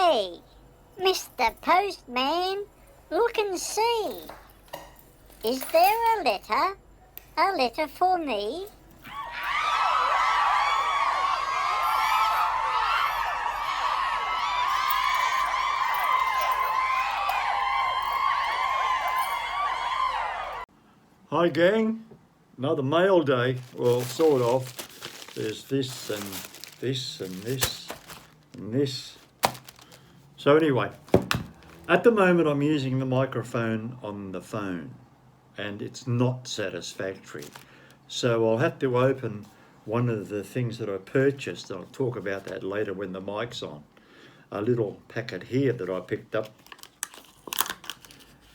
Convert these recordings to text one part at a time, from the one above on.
Hey, Mr. Postman, look and see. Is there a letter? A letter for me? Hi gang, another mail day, well sort of. There's this and this and this and this. So anyway, at the moment I'm using the microphone on the phone and it's not satisfactory. So I'll have to open one of the things that I purchased. I'll talk about that later when the mic's on. A little packet here that I picked up,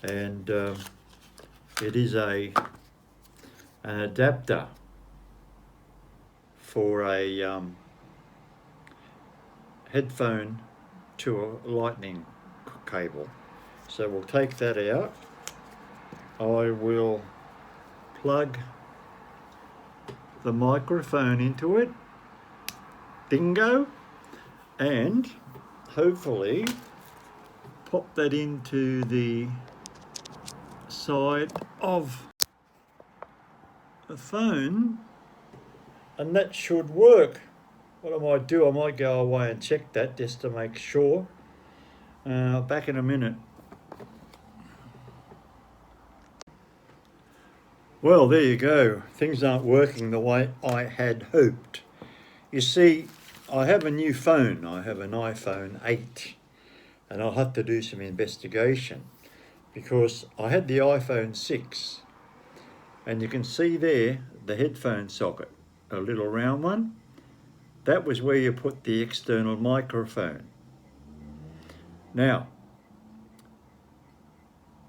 and it is an adapter for a headphone to a lightning cable. So we'll take that out. I will plug the microphone into it, dingo, and hopefully pop that into the side of the phone, and that should work. What I might do, I might go away and check that just to make sure. Back in a minute. Well, there you go. Things aren't working the way I had hoped. You see, I have a new phone. I have an iPhone 8, and I'll have to do some investigation because I had the iPhone 6, and you can see there the headphone socket, a little round one. That was where you put the external microphone. Now,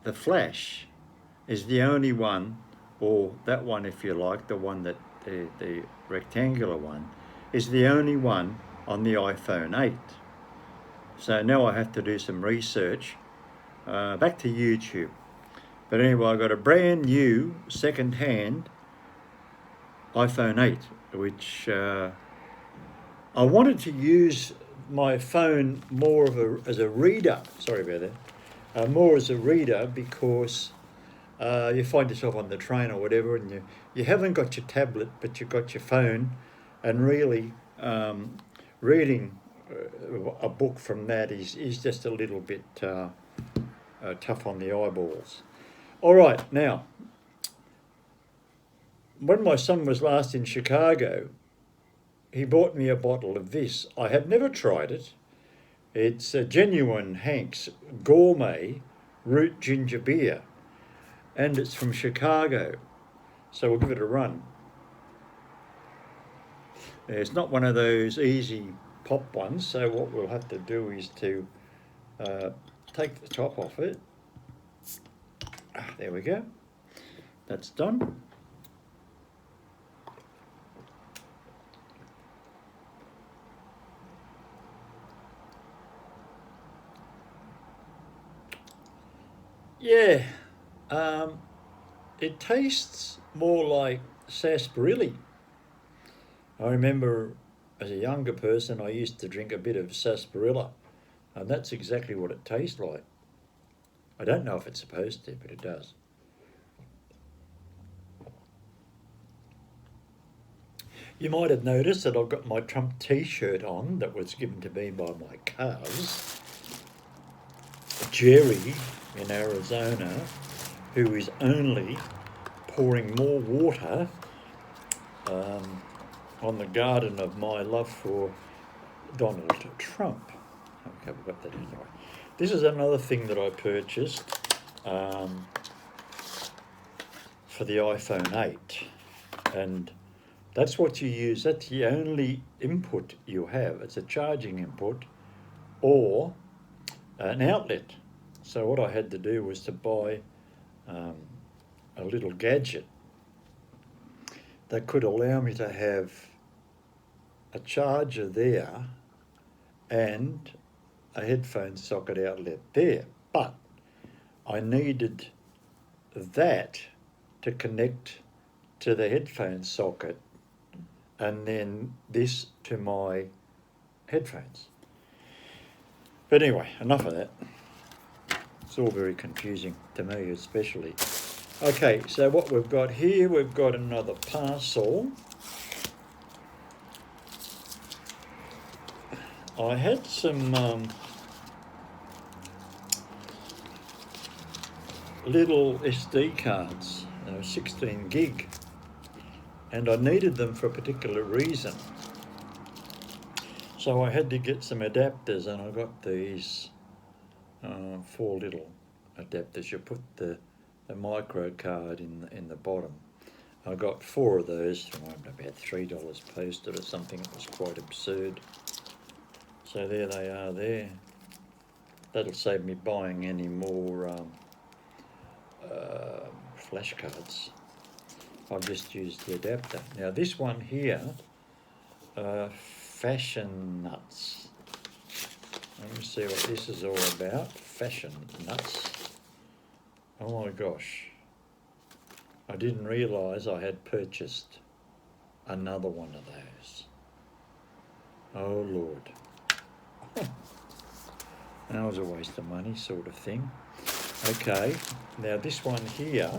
the flash is the only one, or that one if you like, the one that the rectangular one, is the only one on the iPhone 8. So now I have to do some research, back to YouTube. But anyway, I got a brand new second-hand iPhone 8, which I wanted to use my phone more as a reader. Sorry about that. More as a reader because you find yourself on the train or whatever, and you haven't got your tablet, but you've got your phone, and really reading a book from that is just a little bit tough on the eyeballs. All right, now, when my son was last in Chicago, he bought me a bottle of this. I had never tried it. It's a genuine Hank's Gourmet Root Ginger Beer, and it's from Chicago. So we'll give it a run. It's not one of those easy pop ones, so what we'll have to do is to take the top off it. There we go. That's done. Yeah, it tastes more like sarsaparilla. I remember as a younger person I used to drink a bit of sarsaparilla, and that's exactly what it tastes like. I don't know if it's supposed to, but it does. You might have noticed that I've got my Trump t-shirt on that was given to me by my cuz, Jerry in Arizona, who is only pouring more water on the garden of my love for Donald Trump. Okay, we've got that anyway. This is another thing that I purchased for the iPhone 8, and that's what you use. That's the only input you have. It's a charging input or an outlet. So what I had to do was to buy a little gadget that could allow me to have a charger there and a headphone socket outlet there. But I needed that to connect to the headphone socket and then this to my headphones. But anyway, enough of that. It's all very confusing to me especially. Okay, so what we've got here, we've got another parcel. I had some little SD cards, 16 gig, and I needed them for a particular reason. So I had to get some adapters, and I got these 4 little adapters. You put the micro card in the bottom. I got 4 of those for about $3 posted or something. It was quite absurd. So there they are there. That'll save me buying any more flashcards. I've just used the adapter. Now this one here, Fashion Nuts. Let me see what this is all about. Fashion Nuts. Oh my gosh. I didn't realise I had purchased another one of those. Oh Lord. That was a waste of money sort of thing. Okay, now this one here,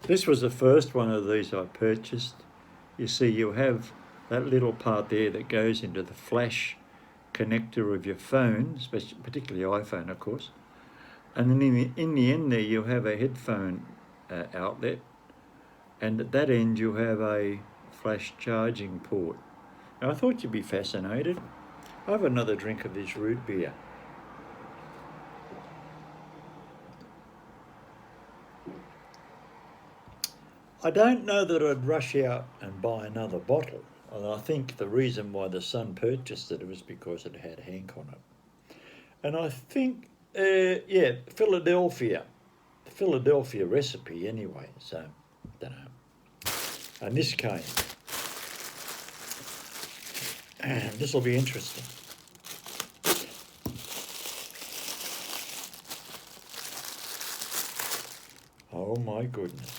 this was the first one of these I purchased. You see, you have that little part there that goes into the flash connector of your phone, especially, particularly iPhone, of course. And then in the end there you have a headphone outlet, and at that end you have a flash charging port. Now I thought you'd be fascinated. I have another drink of this root beer. I don't know that I'd rush out and buy another bottle. And I think the reason why the son purchased it was because it had Hank on it. And I think, yeah, Philadelphia recipe anyway, so, don't know. And this came. This will be interesting. Oh my goodness.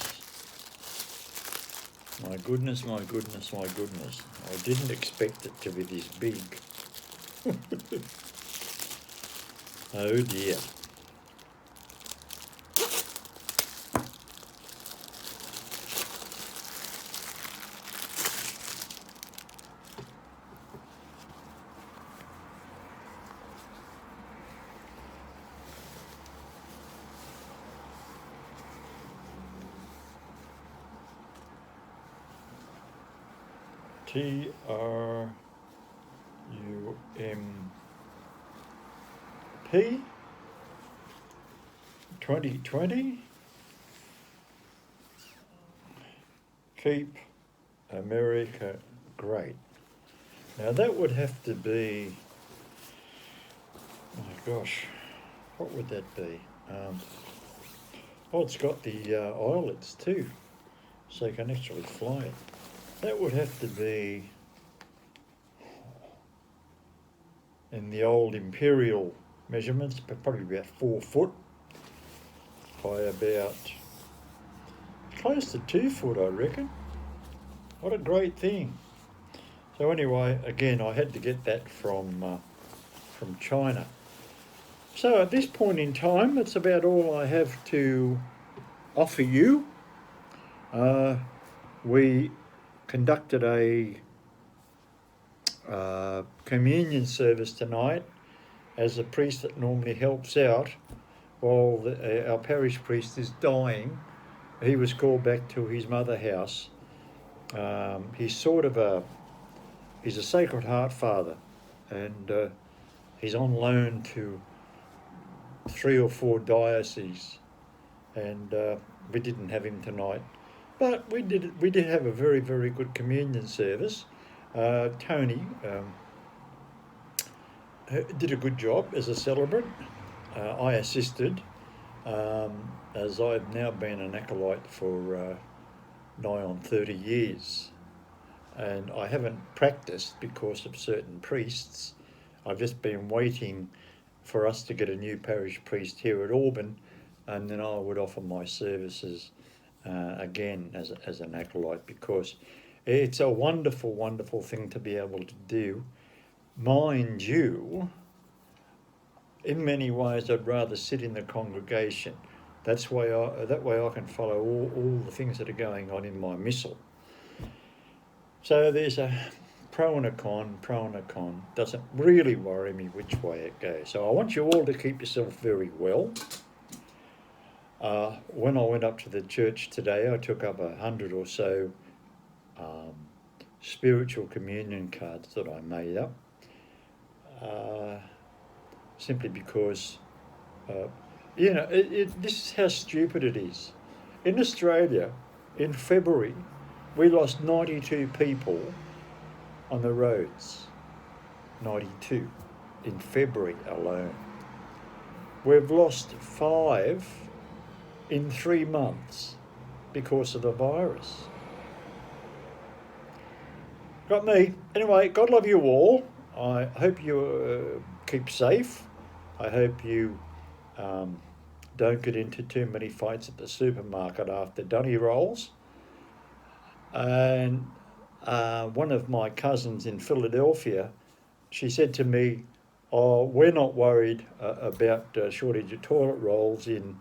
My goodness, my goodness, my goodness. I didn't expect it to be this big. Oh dear. TRUMP 2020. Keep America Great. Now that would have to be, oh my gosh, what would that be? Oh, it's got the eyelets too, so you can actually fly it. That would have to be in the old imperial measurements, but probably about 4 foot by about close to 2 foot, I reckon. What a great thing. So anyway, again, I had to get that from China. So at this point in time, that's about all I have to offer you. We conducted a communion service tonight as a priest that normally helps out while our parish priest is dying. He was called back to his mother house. He's a Sacred Heart father, and he's on loan to 3 or 4 dioceses, and we didn't have him tonight. But we did have a very, very good communion service. Tony did a good job as a celebrant. I assisted, as I've now been an acolyte for nigh on 30 years. And I haven't practiced because of certain priests. I've just been waiting for us to get a new parish priest here at Auburn, and then I would offer my services again as an acolyte, because it's a wonderful, wonderful thing to be able to do. Mind you, in many ways, I'd rather sit in the congregation. That way I can follow all the things that are going on in my missal. So there's a pro and a con, doesn't really worry me which way it goes. So I want you all to keep yourself very well. When I went up to the church today, I took up 100 or so spiritual communion cards that I made up, simply because, this is how stupid it is. In Australia, in February, we lost 92 people on the roads. 92 in February alone. We've lost 5 in 3 months because of the virus. Got me. Anyway, God love you all. I hope you keep safe. I hope you don't get into too many fights at the supermarket after dunny rolls. And one of my cousins in Philadelphia, she said to me, "Oh, we're not worried about shortage of toilet rolls in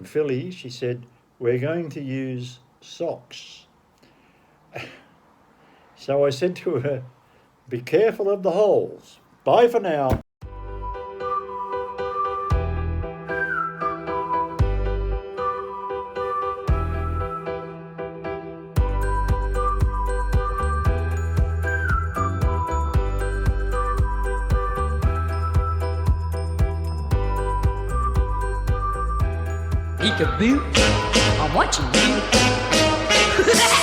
Philly." She said, "We're going to use socks." So I said to her, "Be careful of the holes. Bye for now." Peekaboo, I'm watching you.